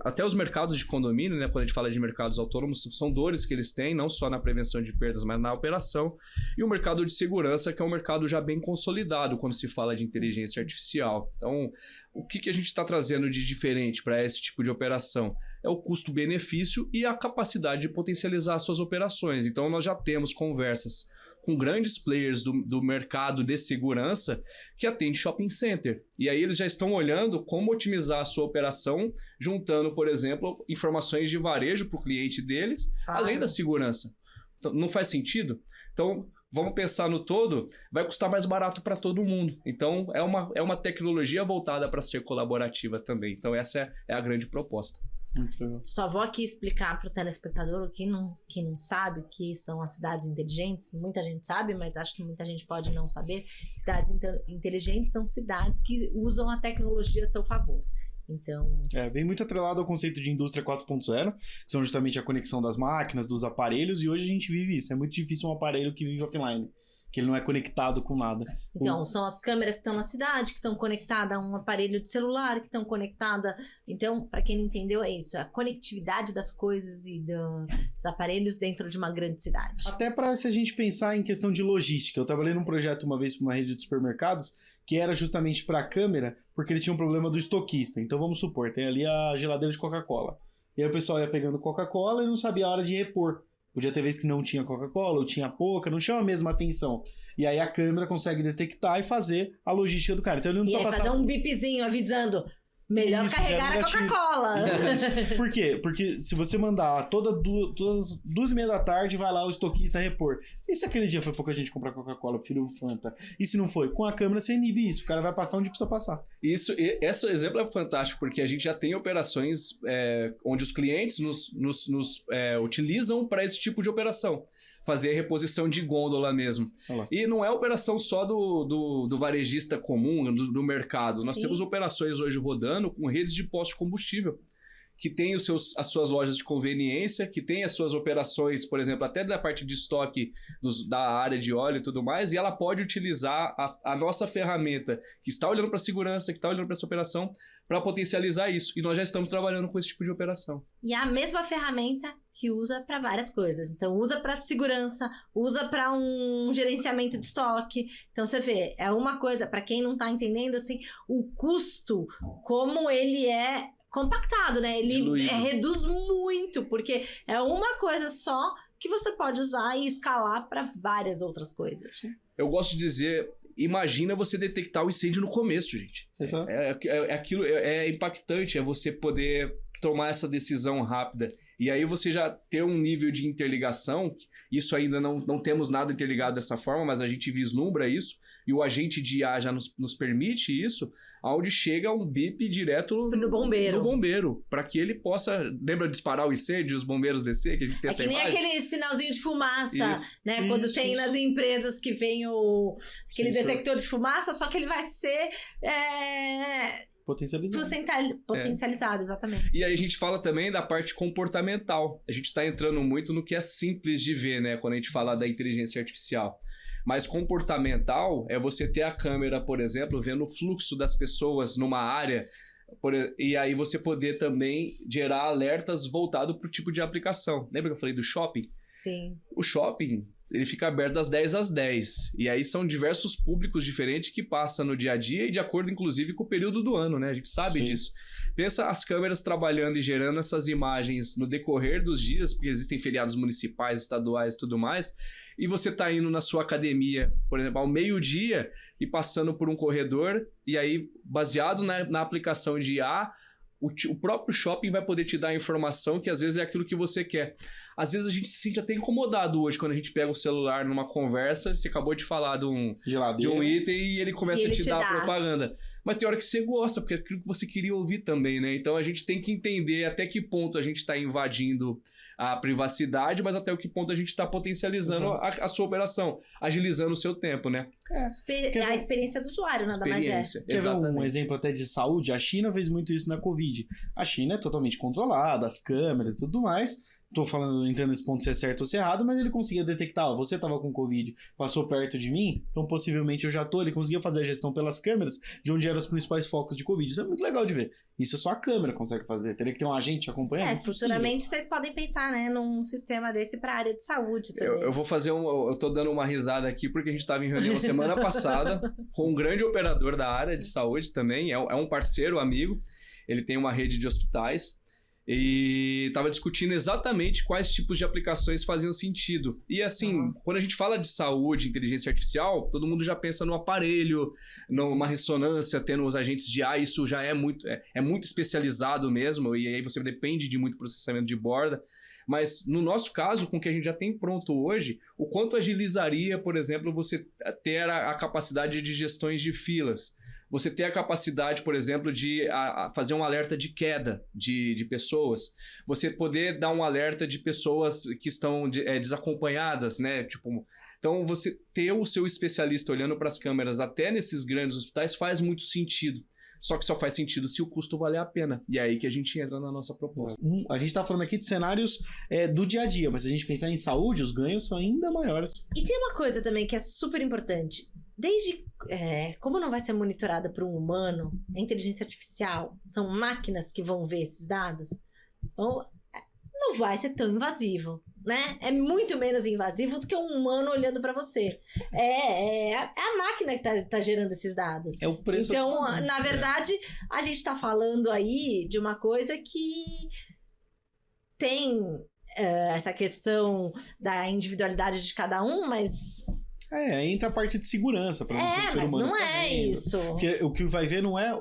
até os mercados de condomínio, né? Quando a gente fala de mercados autônomos, são dores que eles têm, não só na prevenção de perdas, mas na operação. E o mercado de segurança, que é um mercado já bem consolidado quando se fala de inteligência artificial. Então, o que a gente está trazendo de diferente para esse tipo de operação? É o custo-benefício e a capacidade de potencializar as suas operações. Então, nós já temos conversas com grandes players do mercado de segurança que atende shopping center. E aí eles já estão olhando como otimizar a sua operação, juntando, por exemplo, informações de varejo para o cliente deles, além da segurança. Então, não faz sentido? Então, vamos pensar no todo, vai custar mais barato para todo mundo. Então, é uma tecnologia voltada para ser colaborativa também. Então, essa é a grande proposta. Muito legal. Só vou aqui explicar para o telespectador que não sabe o que são as cidades inteligentes. Muita gente sabe, mas acho que muita gente pode não saber. Cidades inteligentes são cidades que usam a tecnologia a seu favor. Então... vem muito atrelado ao conceito de indústria 4.0, que são justamente a conexão das máquinas, dos aparelhos, e hoje a gente vive isso. É muito difícil um aparelho que vive offline, que ele não é conectado com nada. Então, são as câmeras que estão na cidade, que estão conectadas a um aparelho de celular, que estão conectadas... Então, para quem não entendeu, é isso. É a conectividade das coisas e dos aparelhos dentro de uma grande cidade. Até para se a gente pensar em questão de logística. Eu trabalhei num projeto uma vez para uma rede de supermercados, que era justamente para a câmera, porque ele tinha um problema do estoquista. Então, vamos supor, tem ali a geladeira de Coca-Cola. E aí o pessoal ia pegando Coca-Cola e não sabia a hora de repor. Podia ter vezes que não tinha Coca-Cola, ou tinha pouca, não chama a mesma atenção. E aí a câmera consegue detectar e fazer a logística do cara. Então ele não precisa passar... fazer um bipzinho avisando... Melhor isso, carregar a Coca-Cola. Por quê? Porque se você mandar todas 2h30 da tarde, vai lá o estoquista repor. E se aquele dia foi pouca gente comprar Coca-Cola, prefiro o Fanta? E se não foi? Com a câmera você inibe isso. O cara vai passar onde precisa passar. Esse exemplo é fantástico, porque a gente já tem operações onde os clientes nos utilizam para esse tipo de operação. Fazer a reposição de gôndola mesmo. E não é operação só do varejista comum, do mercado. Nós temos operações hoje rodando com redes de postos de combustível, que tem as suas lojas de conveniência, que tem as suas operações, por exemplo, até da parte de estoque da área de óleo e tudo mais, e ela pode utilizar a nossa ferramenta, que está olhando para a segurança, que está olhando para essa operação, para potencializar isso. E nós já estamos trabalhando com esse tipo de operação. E é a mesma ferramenta que usa para várias coisas. Então, usa para segurança, usa para um gerenciamento de estoque. Então, você vê, é uma coisa, para quem não está entendendo, assim, o custo, como ele é compactado, né? Ele reduz muito, porque é uma coisa só que você pode usar e escalar para várias outras coisas. Eu gosto de dizer... Imagina você detectar o incêndio no começo, gente. Aquilo é impactante, é você poder tomar essa decisão rápida. E aí você já ter um nível de interligação, isso ainda não temos nada interligado dessa forma, mas a gente vislumbra isso, e o agente de IA já nos permite isso, onde chega um bip direto no bombeiro, para que ele possa, lembra de disparar o incêndio, os bombeiros descer, que a gente tem essa imagem? É que nem aquele sinalzinho de fumaça, né? Quando tem nas empresas que vem aquele detector de fumaça, só que ele vai ser... Potencializado, exatamente. E aí a gente fala também da parte comportamental. A gente está entrando muito no que é simples de ver, né? Quando a gente fala da inteligência artificial. Mas comportamental é você ter a câmera, por exemplo, vendo o fluxo das pessoas numa área, e aí você poder também gerar alertas voltados para o tipo de aplicação. Lembra que eu falei do shopping? Sim. O shopping, ele fica aberto das 10 às 10. E aí são diversos públicos diferentes que passam no dia a dia e de acordo, inclusive, com o período do ano, né? A gente sabe disso. Pensa as câmeras trabalhando e gerando essas imagens no decorrer dos dias, porque existem feriados municipais, estaduais e tudo mais, e você tá indo na sua academia, por exemplo, ao meio-dia e passando por um corredor, e aí, baseado na aplicação de IA, o próprio shopping vai poder te dar a informação que às vezes é aquilo que você quer. Às vezes a gente se sente até incomodado hoje quando a gente pega o celular numa conversa, você acabou de falar de um item e ele começa a te dar a propaganda. Mas tem hora que você gosta, porque é aquilo que você queria ouvir também, né? Então a gente tem que entender até que ponto a gente está invadindo a privacidade, mas até o que ponto a gente está potencializando a sua operação, agilizando o seu tempo, né? A experiência do usuário, nada mais é. Quer ver um exemplo até de saúde? A China fez muito isso na Covid. A China é totalmente controlada, as câmeras e tudo mais. Tô falando, não entendo esse ponto se é certo ou se é errado, mas ele conseguia detectar, ó, você tava com Covid, passou perto de mim, então possivelmente eu já tô. Ele conseguia fazer a gestão pelas câmeras de onde eram os principais focos de Covid. Isso é muito legal de ver. Isso só a câmera consegue fazer. Teria que ter um agente acompanhando. Futuramente vocês podem pensar, né, num sistema desse pra área de saúde também. Eu vou fazer eu tô dando uma risada aqui porque a gente tava em reunião semana passada com um grande operador da área de saúde também, é um parceiro, amigo. Ele tem uma rede de hospitais. E estava discutindo exatamente quais tipos de aplicações faziam sentido. E assim, quando a gente fala de saúde, inteligência artificial, todo mundo já pensa no aparelho, numa ressonância, tendo os agentes de IA, isso já é muito especializado mesmo, e aí você depende de muito processamento de borda. Mas no nosso caso, com o que a gente já tem pronto hoje, o quanto agilizaria, por exemplo, você ter a capacidade de gestões de filas. Você ter a capacidade, por exemplo, de fazer um alerta de queda de pessoas. Você poder dar um alerta de pessoas que estão desacompanhadas, né? Tipo, então, você ter o seu especialista olhando para as câmeras até nesses grandes hospitais faz muito sentido. Só que só faz sentido se o custo valer a pena. E é aí que a gente entra na nossa proposta. A gente tá falando aqui de cenários do dia a dia, mas se a gente pensar em saúde, os ganhos são ainda maiores. E tem uma coisa também que é super importante. Como não vai ser monitorada por um humano, a inteligência artificial, são máquinas que vão ver esses dados, então, não vai ser tão invasivo, né? É muito menos invasivo do que um humano olhando para você. É a máquina que tá gerando esses dados. É o preço. Então, na verdade, a gente tá falando aí de uma coisa que tem essa questão da individualidade de cada um, mas... entra a parte de segurança para não ser o ser mas humano. Não é isso. Porque o que vai ver não é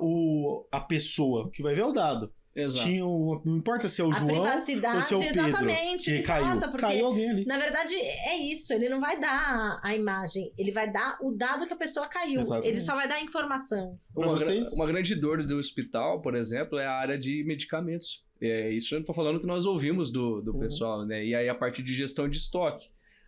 a pessoa, o que vai ver é o dado. Exato. Não importa se é o João ou se é o Pedro. Exatamente. Que caiu. Porque, caiu alguém ali. Na verdade, é isso. Ele não vai dar a imagem. Ele vai dar o dado que a pessoa caiu. Exatamente. Ele só vai dar a informação. Uma grande dor do hospital, por exemplo, é a área de medicamentos. Isso eu não estou falando que nós ouvimos do pessoal, né? E aí a parte de gestão de estoque.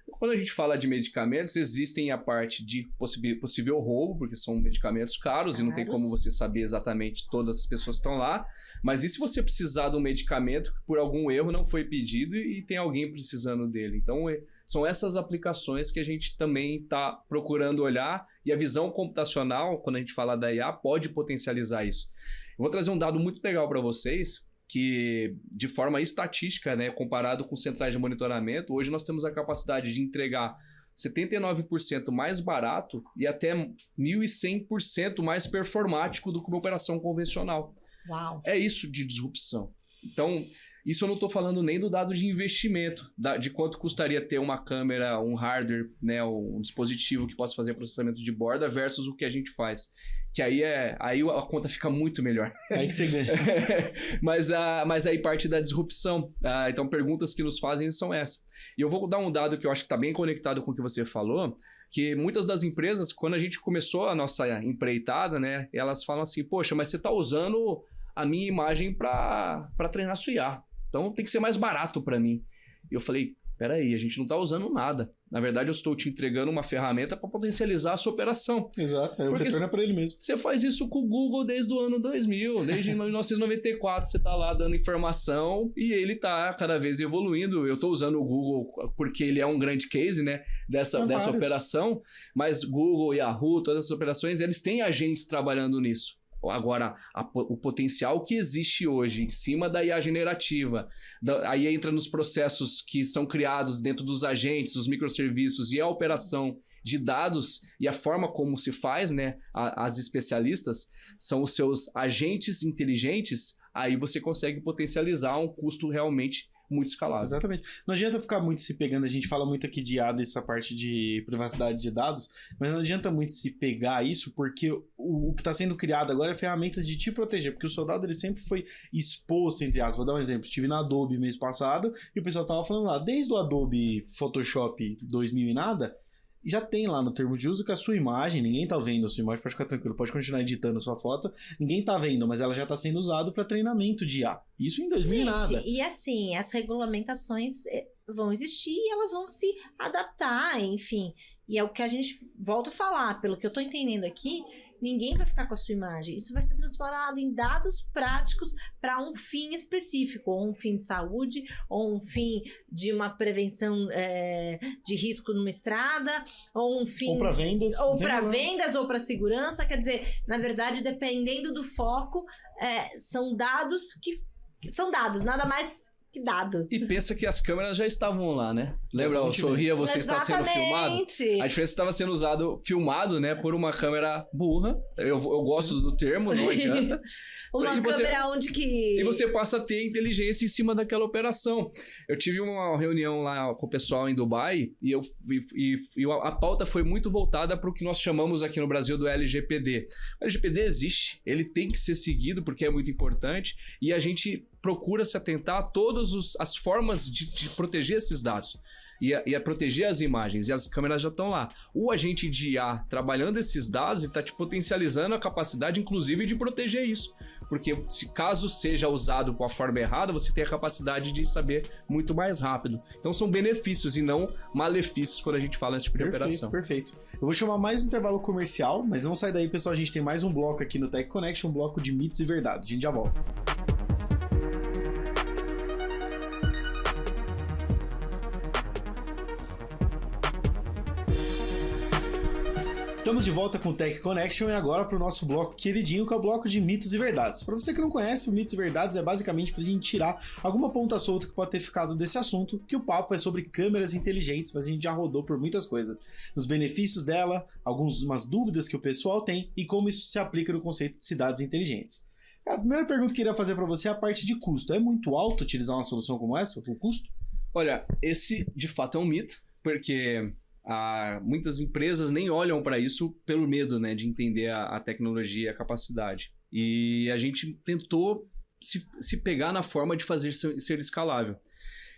Quando a gente fala de medicamentos, existem a parte de possível roubo, porque são medicamentos caros e não tem como você saber exatamente todas as pessoas que estão lá. Mas e se você precisar de um medicamento que por algum erro não foi pedido e tem alguém precisando dele? Então, são essas aplicações que a gente também está procurando olhar, e a visão computacional, quando a gente fala da IA, pode potencializar isso. Eu vou trazer um dado muito legal para vocês, que de forma estatística, né, comparado com centrais de monitoramento, hoje nós temos a capacidade de entregar 79% mais barato e até 1.100% mais performático do que uma operação convencional. Uau. É isso de disrupção. Então, isso eu não estou falando nem do dado de investimento, de quanto custaria ter uma câmera, um hardware, né, um dispositivo que possa fazer processamento de borda versus o que a gente faz. Que aí a conta fica muito melhor. Aí que você ganha. mas aí parte da disrupção. Então, perguntas que nos fazem são essas. E eu vou dar um dado que eu acho que está bem conectado com o que você falou, que muitas das empresas, quando a gente começou a nossa empreitada, né, elas falam assim, poxa, mas você está usando a minha imagem para treinar sua IA. Então tem que ser mais barato para mim. E eu falei, peraí, a gente não está usando nada. Na verdade, eu estou te entregando uma ferramenta para potencializar a sua operação. Exato, o retorno é para ele mesmo. Você faz isso com o Google desde o ano 2000, desde 1994 você está lá dando informação e ele está cada vez evoluindo. Eu estou usando o Google porque ele é um grande case, né, dessa operação, mas Google, Yahoo, todas essas operações, eles têm agentes trabalhando nisso. Agora, o potencial que existe hoje em cima da IA generativa, aí entra nos processos que são criados dentro dos agentes, os microserviços e a operação de dados e a forma como se faz, né? As especialistas são os seus agentes inteligentes, aí você consegue potencializar um custo realmente muito escalável. Exatamente. Não adianta ficar muito se pegando, a gente fala muito aqui de IA, dessa parte de privacidade de dados, mas não adianta muito se pegar isso, porque o que está sendo criado agora é ferramentas de te proteger, porque o soldado ele sempre foi exposto, entre aspas. Vou dar um exemplo, estive na Adobe mês passado, e o pessoal estava falando lá, desde o Adobe Photoshop 2000 e nada, já tem lá no termo de uso que a sua imagem, ninguém tá vendo a sua imagem, pode ficar tranquilo, pode continuar editando a sua foto, ninguém tá vendo, mas ela já tá sendo usada para treinamento de IA. Isso em 2000 e nada. E assim, as regulamentações vão existir e elas vão se adaptar, enfim. E é o que a gente volta a falar, pelo que eu tô entendendo aqui, ninguém vai ficar com a sua imagem. Isso vai ser transformado em dados práticos para um fim específico, ou um fim de saúde, ou um fim de uma prevenção de risco numa estrada, ou um fim... Ou para vendas. Ou para vendas, ou para segurança. Quer dizer, na verdade, dependendo do foco, são dados que... São dados, nada mais... dados. E pensa que as câmeras já estavam lá, né? Lembra, o Sorria, você está sendo filmado? A diferença estava sendo filmado, né, por uma câmera burra. Eu gosto do termo, não adianta. Uma câmera onde que... E você passa a ter inteligência em cima daquela operação. Eu tive uma reunião lá com o pessoal em Dubai e a pauta foi muito voltada para o que nós chamamos aqui no Brasil do LGPD. O LGPD existe, ele tem que ser seguido porque é muito importante e a gente procura se atentar a todas as formas de proteger esses dados e a proteger as imagens, e as câmeras já estão lá. O agente de IA trabalhando esses dados, ele está te potencializando a capacidade, inclusive, de proteger isso. Porque se caso seja usado com a forma errada, você tem a capacidade de saber muito mais rápido. Então são benefícios e não malefícios quando a gente fala nesse tipo de operação. Perfeito. Eu vou chamar mais um intervalo comercial, mas não sai daí, pessoal. A gente tem mais um bloco aqui no Tech Connection, um bloco de mitos e verdades. A gente já volta. Estamos de volta com o Tech Connection e agora para o nosso bloco queridinho, que é o bloco de mitos e verdades. Para você que não conhece, o mitos e verdades é basicamente para a gente tirar alguma ponta solta que pode ter ficado desse assunto, que o papo é sobre câmeras inteligentes, mas a gente já rodou por muitas coisas. Os benefícios dela, algumas dúvidas que o pessoal tem e como isso se aplica no conceito de cidades inteligentes. A primeira pergunta que eu queria fazer para você é a parte de custo. É muito alto utilizar uma solução como essa, o custo? Olha, esse de fato é um mito, porque... muitas empresas nem olham para isso pelo medo, né, de entender a tecnologia e a capacidade. E a gente tentou se pegar na forma de fazer ser escalável.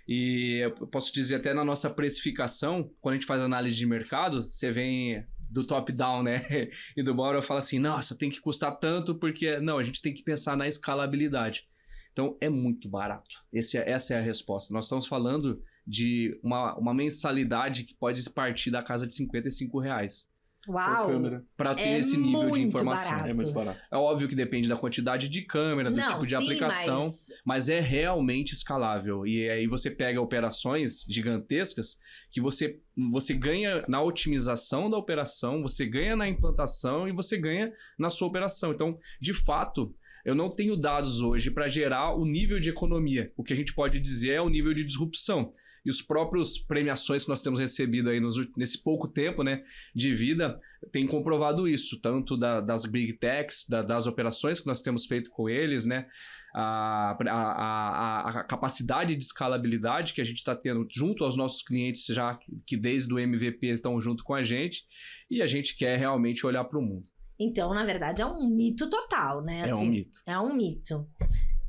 E eu posso dizer até na nossa precificação, quando a gente faz análise de mercado, você vem do top-down, né? E do bottom fala assim, nossa, tem que custar tanto porque... Não, a gente tem que pensar na escalabilidade. Então, é muito barato. Essa é a resposta. Nós estamos falando de uma mensalidade que pode partir da casa de R$55. Uau! Para ter esse nível de informação. Barato. É muito barato. É óbvio que depende da quantidade de câmera, do tipo de aplicação, mas é realmente escalável. E aí você pega operações gigantescas que você ganha na otimização da operação, você ganha na implantação e você ganha na sua operação. Então, de fato... Eu não tenho dados hoje para gerar o nível de economia. O que a gente pode dizer é o nível de disrupção. E os próprios premiações que nós temos recebido aí nesse pouco tempo, né, de vida têm comprovado isso. Tanto das Big Techs, das operações que nós temos feito com eles, né, a capacidade de escalabilidade que a gente está tendo junto aos nossos clientes já que desde o MVP estão junto com a gente. E a gente quer realmente olhar para o mundo. Então, na verdade, é um mito total, né? Assim, é um mito. É um mito.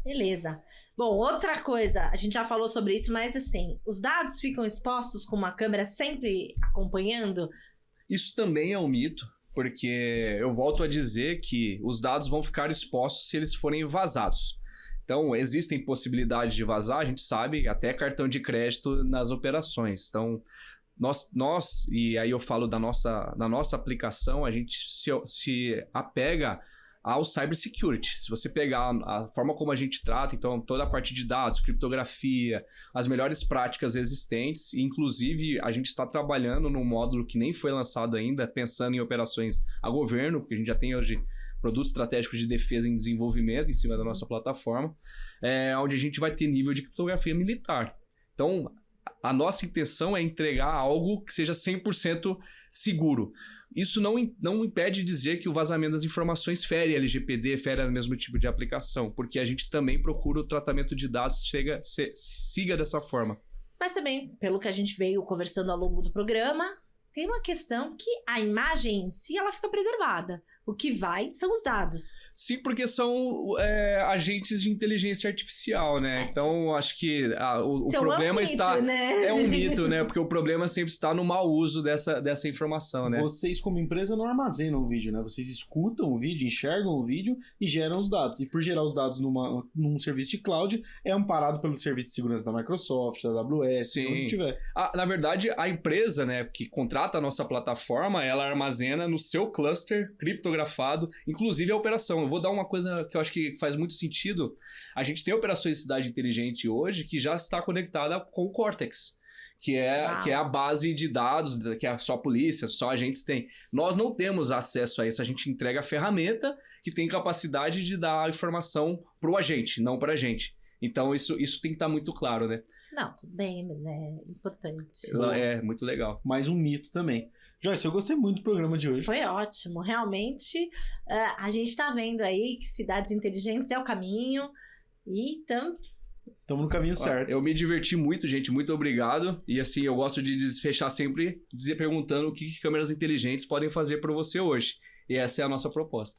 Beleza. Bom, outra coisa, a gente já falou sobre isso, mas assim, os dados ficam expostos com uma câmera sempre acompanhando? Isso também é um mito, porque eu volto a dizer que os dados vão ficar expostos se eles forem vazados. Então, existem possibilidades de vazar, a gente sabe, até cartão de crédito nas operações. Então... Nós, e aí eu falo da nossa aplicação, a gente se apega ao cybersecurity. Se você pegar a forma como a gente trata, então toda a parte de dados, criptografia, as melhores práticas existentes, inclusive a gente está trabalhando num módulo que nem foi lançado ainda, pensando em operações a governo, porque a gente já tem hoje produtos estratégicos de defesa em desenvolvimento em cima da nossa plataforma, onde a gente vai ter nível de criptografia militar. Então, a nossa intenção é entregar algo que seja 100% seguro. Isso não impede de dizer que o vazamento das informações fere LGPD, fere o mesmo tipo de aplicação, porque a gente também procura o tratamento de dados siga dessa forma. Mas também, pelo que a gente veio conversando ao longo do programa, tem uma questão que a imagem em si ela fica preservada. O que vai são os dados. Sim, porque são agentes de inteligência artificial, né? Então, acho que o Então, problema é um mito, está... né? É um mito, né? Porque o problema sempre está no mau uso dessa informação, né? Vocês, como empresa, não armazenam o vídeo, né? Vocês escutam o vídeo, enxergam o vídeo e geram os dados. E por gerar os dados num serviço de cloud, é amparado pelo serviço de segurança da Microsoft, da AWS, Sim. onde tiver. Na verdade, a empresa, né, que contrata a nossa plataforma, ela armazena no seu cluster criptografado, inclusive a operação. Eu vou dar uma coisa que eu acho que faz muito sentido. A gente tem operações de cidade inteligente hoje que já está conectada com o Cortex, que é a base de dados que só a polícia, só agentes têm. Nós não temos acesso a isso, a gente entrega a ferramenta que tem capacidade de dar a informação para o agente, não para a gente. Então isso tem que estar muito claro, né? Não, tudo bem, mas é importante. É muito legal. Mais um mito também. Joyce, eu gostei muito do programa de hoje. Foi ótimo, realmente. A gente está vendo aí que cidades inteligentes é o caminho e Estamos no caminho certo. Eu me diverti muito, gente. Muito obrigado. E assim, eu gosto de fechar sempre perguntando o que câmeras inteligentes podem fazer para você hoje. E essa é a nossa proposta.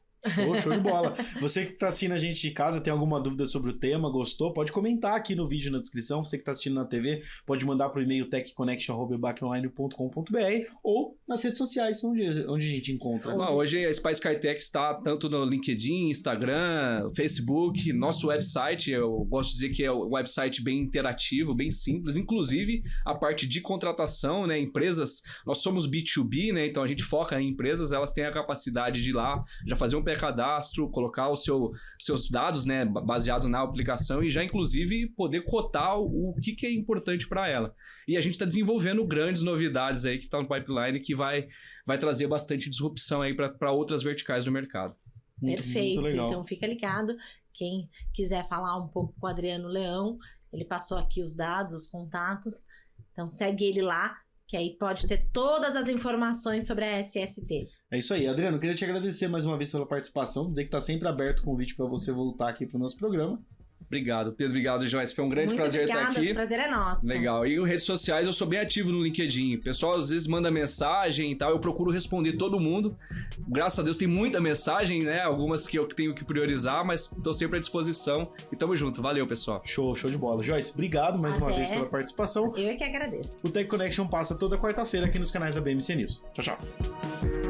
Show de bola. Você que está assistindo a gente de casa, tem alguma dúvida sobre o tema, gostou? Pode comentar aqui no vídeo na descrição. Você que está assistindo na TV, pode mandar para o e-mail techconnection@baconline.com.br ou nas redes sociais, onde a gente encontra. Hoje a Spy Skytech está tanto no LinkedIn, Instagram, Facebook, nosso website. Eu gosto de dizer que é um website bem interativo, bem simples. Inclusive, a parte de contratação, né? Empresas, nós somos B2B, né? Então a gente foca em empresas, elas têm a capacidade de ir lá, já fazer um pré-cadastro, colocar os seus dados, né, baseado na aplicação e já, inclusive, poder cotar o que é importante para ela. E a gente está desenvolvendo grandes novidades aí que estão no pipeline que vai trazer bastante disrupção aí para outras verticais do mercado. Perfeito. Muito legal. Então fica ligado. Quem quiser falar um pouco com o Adriano Leão, ele passou aqui os dados, os contatos. Então segue ele lá, que aí pode ter todas as informações sobre a SST. É isso aí, Adriano, queria te agradecer mais uma vez pela participação, dizer que está sempre aberto o convite para você voltar aqui para o nosso programa. Obrigado, Pedro. Obrigado, Joyce. Foi um grande prazer estar aqui. O prazer é nosso. Legal. E redes sociais, eu sou bem ativo no LinkedIn. O pessoal às vezes manda mensagem e tal, eu procuro responder todo mundo. Graças a Deus tem muita mensagem, né? Algumas que eu tenho que priorizar, mas estou sempre à disposição. E tamo junto. Valeu, pessoal. Show de bola. Joyce, obrigado mais uma vez pela participação. Eu é que agradeço. O Tech Connection passa toda quarta-feira aqui nos canais da BMC News. Tchau, tchau.